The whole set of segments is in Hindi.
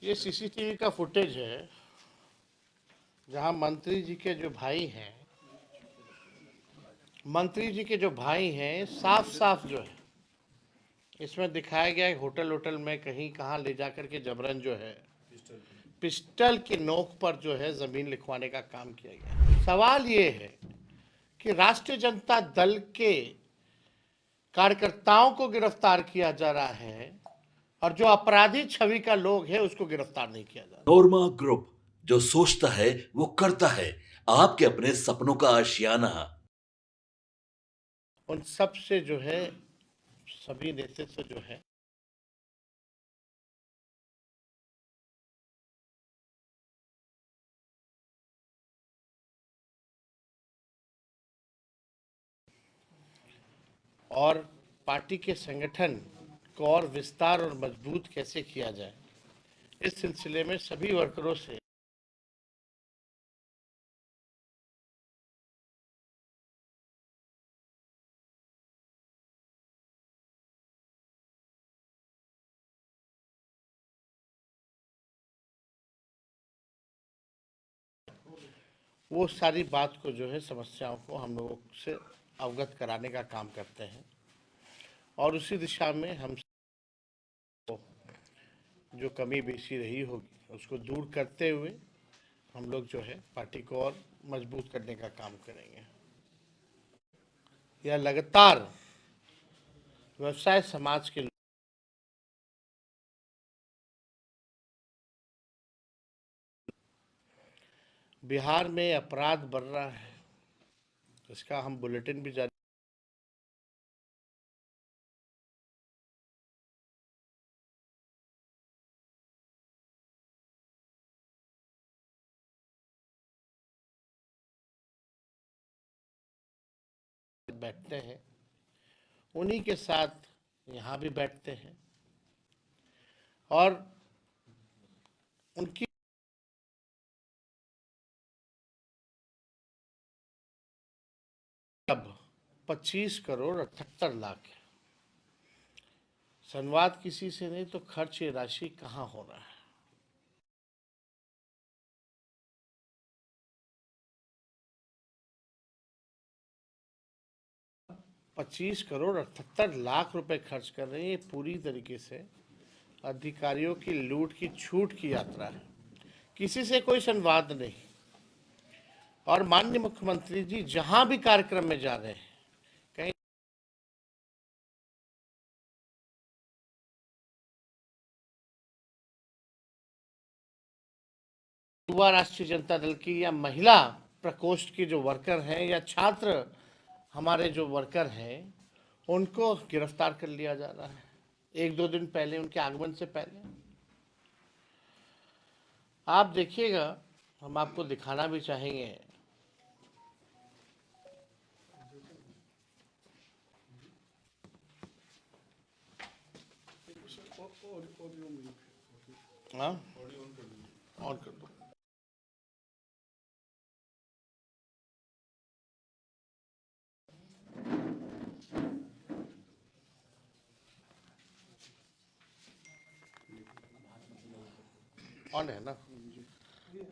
ये सीसीटीवी का फुटेज है जहां मंत्री जी के जो भाई हैं साफ साफ जो है इसमें दिखाया गया है होटल में कहीं कहां ले जाकर के जबरन जो है पिस्टल की नोक पर जो है जमीन लिखवाने का काम किया गया। सवाल ये है कि राष्ट्रीय जनता दल के कार्यकर्ताओं को गिरफ्तार किया जा रहा है और जो अपराधी छवि का लोग है उसको गिरफ्तार नहीं किया जा रहा। नोरमा ग्रुप, जो सोचता है वो करता है। आपके अपने सपनों का आशियाना। उन सब से जो है सभी नेतृत्व जो है और पार्टी के संगठन को और विस्तार और मजबूत कैसे किया जाए, इस सिलसिले में सभी वर्करों से वो सारी बात को जो है समस्याओं को हम लोगों से अवगत कराने का काम करते हैं और उसी दिशा में हम जो कमी बेशी रही होगी उसको दूर करते हुए हम लोग जो है पार्टी को और मजबूत करने का काम करेंगे। यह लगातार व्यवसाय समाज के बिहार में अपराध बढ़ रहा है, इसका हम बुलेटिन भी जारी बैठते हैं, उन्हीं के साथ यहाँ भी बैठते हैं और उनकी अब 25 करोड़ 78 लाख है। संवाद किसी से नहीं तो खर्च ये राशि कहाँ हो रहा है। 25 करोड़ 78 लाख रुपए खर्च कर रहे हैं। ये पूरी तरीके से अधिकारियों की लूट की छूट की यात्रा है, किसी से कोई संवाद नहीं। और माननीय मुख्यमंत्री जी जहां भी कार्यक्रम में जा रहे हैं, कहीं युवा राष्ट्रीय जनता दल की या महिला प्रकोष्ठ की जो वर्कर हैं या छात्र हमारे जो वर्कर हैं उनको गिरफ्तार कर लिया जा रहा है एक दो दिन पहले, उनके आगमन से पहले। आप देखिएगा, हम आपको दिखाना भी चाहेंगे। हाँ, ऑन कर दो। ऑन है ना?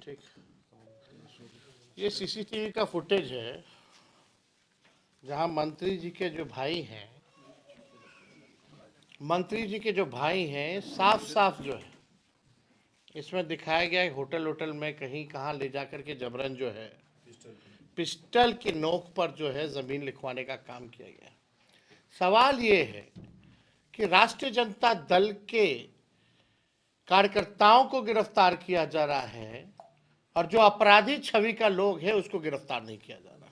ठीक। ये सीसीटीवी का फुटेज है जहां मंत्री जी के जो भाई हैं साफ साफ जो है इसमें दिखाया गया है होटल में कहीं कहां ले जाकर के जबरन जो है पिस्टल की नोक पर जो है जमीन लिखवाने का काम किया गया। सवाल ये है कि राष्ट्रीय जनता दल के कार्यकर्ताओं को गिरफ्तार किया जा रहा है और जो अपराधी छवि का लोग है उसको गिरफ्तार नहीं किया जा रहा।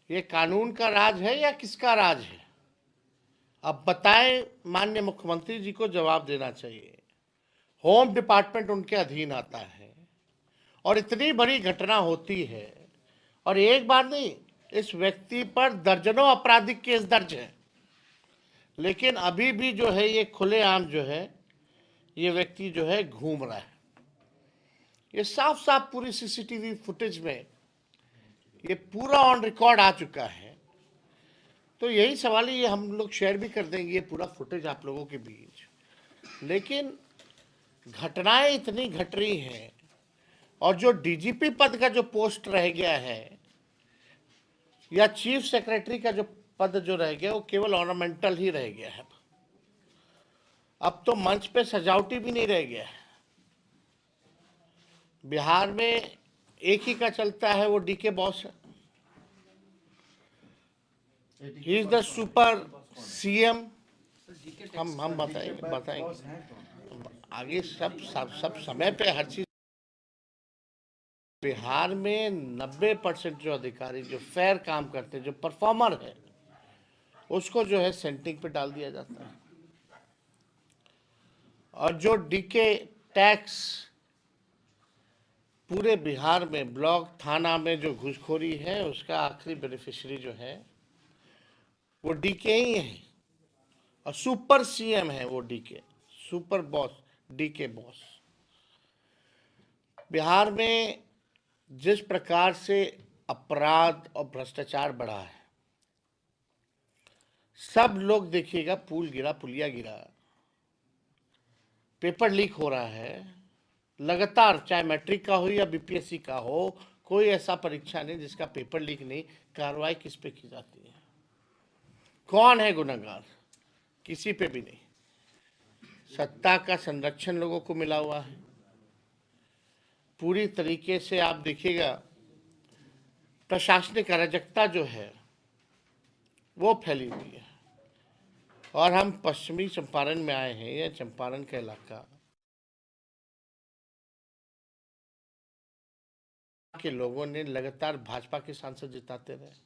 ये कानून का राज है या किसका राज है? अब बताएं, माननीय मुख्यमंत्री जी को जवाब देना चाहिए। होम डिपार्टमेंट उनके अधीन आता है और इतनी बड़ी घटना होती है और एक बार नहीं, इस व्यक्ति पर दर्जनों आपराधिक केस दर्ज है, लेकिन अभी भी जो है ये खुलेआम जो है ये व्यक्ति जो है घूम रहा है। ये साफ साफ पूरी सीसीटीवी फुटेज में ये पूरा ऑन रिकॉर्ड आ चुका है। तो यही सवाल है, ये हम लोग शेयर भी कर देंगे ये पूरा फुटेज आप लोगों के बीच। लेकिन घटनाएं इतनी घट रही हैं, और जो डीजीपी पद का जो पोस्ट रह गया है या चीफ सेक्रेटरी का जो पद जो रह गया वो केवल ऑर्नामेंटल ही रह गया है। अब तो मंच पे सजावटी भी नहीं रह गया है। बिहार में एक ही का चलता है, वो डीके बॉस है। He is the super CM. हम बताएंगे आगे सब समय पे हर चीज। बिहार में 90% जो अधिकारी जो फेयर काम करते हैं, जो परफॉर्मर है, उसको जो है सेंटिंग पे डाल दिया जाता है। और जो डीके टैक्स पूरे बिहार में ब्लॉक थाना में जो घूसखोरी है, उसका आखिरी बेनिफिशियरी जो है वो डीके ही है। और सुपर सीएम है वो DK, super boss, DK boss. Bihar में जिस प्रकार से अपराध और भ्रष्टाचार बढ़ा है, सब लोग देखिएगा, पुल गिरा, पुलिया गिरा, पेपर लीक हो रहा है लगातार, चाहे मैट्रिक का हो या बीपीएससी का हो, कोई ऐसा परीक्षा नहीं जिसका पेपर लीक नहीं। कार्रवाई किस पे की जाती है? कौन है गुनहगार? किसी पे भी नहीं। सत्ता का संरक्षण लोगों को मिला हुआ है पूरी तरीके से। आप देखिएगा प्रशासनिक अराजकता जो है वो फैली हुई है। और हम पश्चिमी चंपारण में आए हैं, यह चंपारण का इलाका के लोगों ने लगातार भाजपा के सांसद जिताते रहे।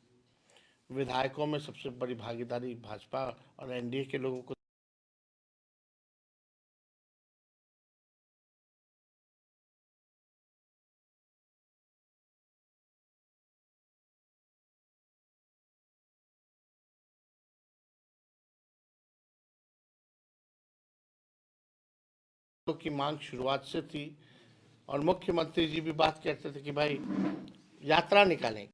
विधायकों में सबसे बड़ी भागीदारी भाजपा और एनडीए के लोगों को। की मांग शुरुआत से थी, और मुख्यमंत्री जी भी बात करते थे कि भाई यात्रा निकालें।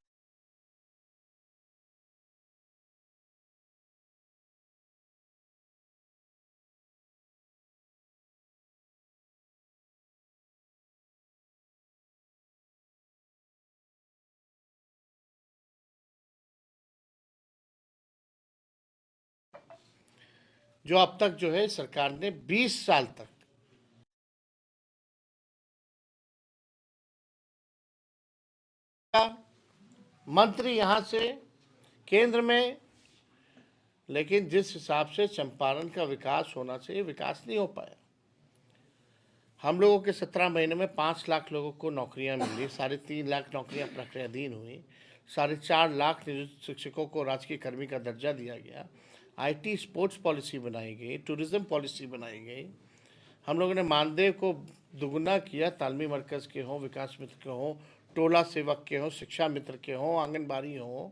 जो अब तक जो है सरकार ने 20 साल तक मंत्री यहां से केंद्र में, लेकिन जिस हिसाब से चंपारण का विकास होना चाहिए, विकास नहीं हो पाया। हम लोगों के 17 महीने में 5 लाख लोगों को नौकरियां मिली, 3.5 लाख नौकरियां प्रक्रियाधीन हुई, 4.5 लाख नियोजित शिक्षकों को राजकीय कर्मी का दर्जा दिया गया, आईटी स्पोर्ट्स पॉलिसी बनाई गई, टूरिज्म पॉलिसी बनाई गई। हम लोगों ने मानदेय को दुगुना किया, तालमी मरकज के हों, विकास मित्र के हों, टोला सेवक के हों, शिक्षा मित्र के हों, आंगनबाड़ी हों,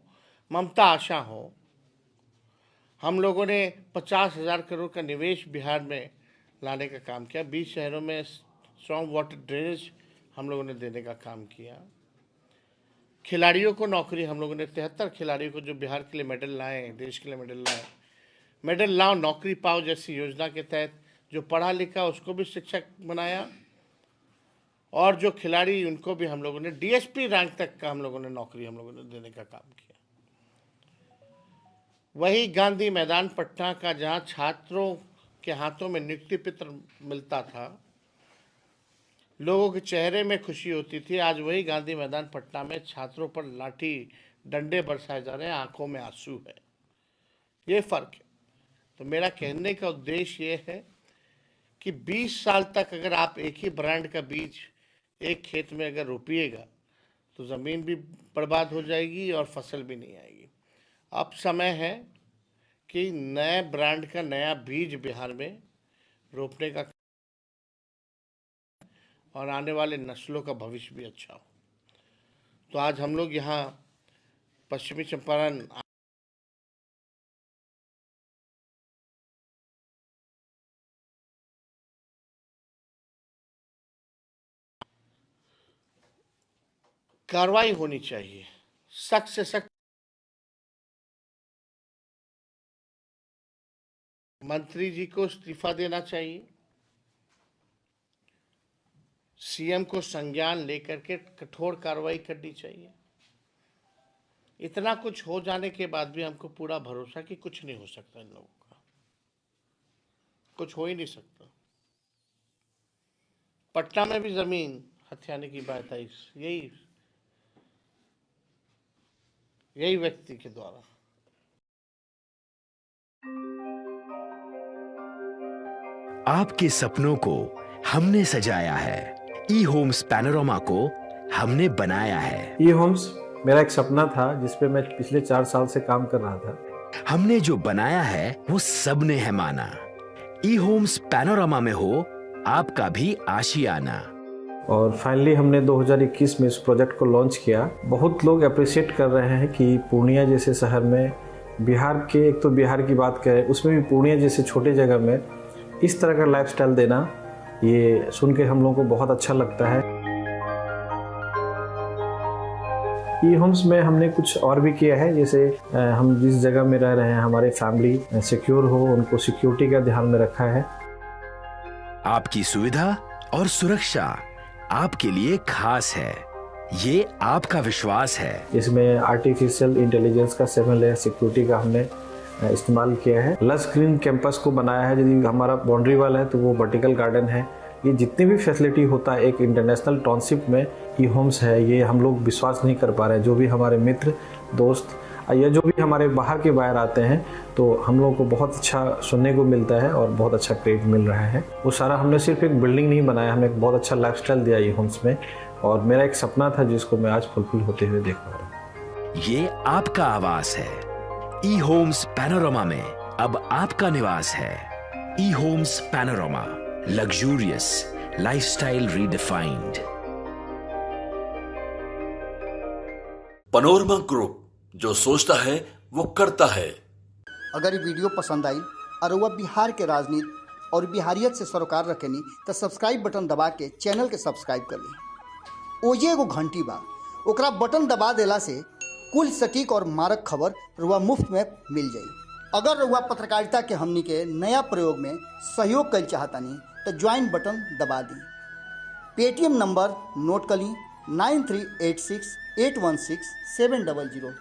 ममता आशा हो। हम लोगों ने 50,000 करोड़ का निवेश बिहार में लाने का काम किया। 20 शहरों में स्ट्रॉन्ग वाटर ड्रेनेज हम लोगों ने देने का काम किया। खिलाड़ियों को नौकरी, हम लोगों ने 73 खिलाड़ियों को जो बिहार के लिए मेडल लाए, देश के लिए मेडल लाए, मेडल लाओ नौकरी पाओ जैसी योजना के तहत जो पढ़ा लिखा उसको भी शिक्षक बनाया, और जो खिलाड़ी उनको भी हम लोगों ने डीएसपी रैंक तक का हम लोगों ने नौकरी हम लोगों ने देने का काम किया। वही गांधी मैदान पटना का, जहां छात्रों के हाथों में नियुक्ति पत्र मिलता था, लोगों के चेहरे में खुशी होती थी, आज वही गांधी मैदान पटना में छात्रों पर लाठी डंडे बरसाए जा रहे हैं, आंखों में आंसू है। ये फर्क है। तो मेरा कहने का उद्देश्य ये है कि 20 साल तक अगर आप एक ही ब्रांड का बीज एक खेत में अगर रोपिएगा तो ज़मीन भी बर्बाद हो जाएगी और फसल भी नहीं आएगी। अब समय है कि नए ब्रांड का नया बीज बिहार में रोपने का, और आने वाले नस्लों का भविष्य भी अच्छा हो। तो आज हम लोग यहाँ पश्चिमी चंपारण कार्रवाई होनी चाहिए, सख्त से सख्त। मंत्री जी को इस्तीफा देना चाहिए, सीएम को संज्ञान लेकर के कठोर कार्रवाई करनी चाहिए। इतना कुछ हो जाने के बाद भी हमको पूरा भरोसा कि कुछ नहीं हो सकता, इन लोगों का कुछ हो ही नहीं सकता। पटना में भी जमीन हथियाने की बात आई यही व्यक्ति के द्वारा। आपके सपनों को हमने सजाया है, ई होम्स पैनोरमा को हमने बनाया है। ई होम्स मेरा एक सपना था जिस पे मैं पिछले 4 साल से काम कर रहा था। हमने जो बनाया है वो सबने है माना। ई होम्स पैनोरमा में हो आपका भी आशियाना। और फाइनली हमने 2021 में इस प्रोजेक्ट को लॉन्च किया। बहुत लोग अप्रिशिएट कर रहे हैं कि पूर्णिया जैसे शहर में, बिहार के, एक तो बिहार की बात करें उसमें भी पूर्णिया जैसे छोटे जगह में इस तरह का लाइफस्टाइल देना, ये सुन के हम लोगों को बहुत अच्छा लगता है। ई होम्स में हमने कुछ और भी किया है, जैसे हम जिस जगह में रह रहे हैं हमारे फैमिली सिक्योर हो, उनको सिक्योरिटी का ध्यान में रखा है। आपकी सुविधा और सुरक्षा आपके लिए खास है, ये आपका विश्वास है। इसमें आर्टिफिशियल इंटेलिजेंस का 7 लेयर सिक्योरिटी का हमने इस्तेमाल किया है। लस ग्रीन कैंपस को बनाया है। यदि हमारा बाउंड्री वाल है तो वो वर्टिकल गार्डन है। ये जितनी भी फैसिलिटी होता है एक इंटरनेशनल टाउनशिप में, ई होम्स है, ये हम लोग विश्वास नहीं कर पा रहे हैं। जो भी हमारे मित्र दोस्त या जो भी हमारे बाहर के बाहर आते हैं तो हम लोगों को बहुत अच्छा सुनने को मिलता है और बहुत अच्छा क्रेडिट मिल रहा है। वो सारा हमने सिर्फ एक बिल्डिंग नहीं बनाया, हमें एक बहुत अच्छा लाइफस्टाइल दिया ई होम्स में, और मेरा एक सपना था जिसको मैं आज फुलफिल होते हुए देख पा रहा हूँ। ये आपका आवास है। ई होम्स पैनोरमा में अब आपका निवास है। E Homes Panorama, luxurious lifestyle redefined. Panorama group, जो सोचता है वो करता है। अगर ये वीडियो पसंद आई और वह बिहार के राजनीति और बिहारियत से सरोकार रखेनी तो सब्सक्राइब बटन दबा के चैनल के सब्सक्राइब कर ली। ओजे एगो घंटी बा, ओकरा बटन दबा देला से कुल सटीक और मारक खबर रुआ मुफ्त में मिल जाई। अगर रुआ पत्रकारिता के हमनी के नया प्रयोग में सहयोग कर चाहतानी तो ज्वाइन बटन दबा दी। पेटीएम नंबर नोट कर ली 9386816700।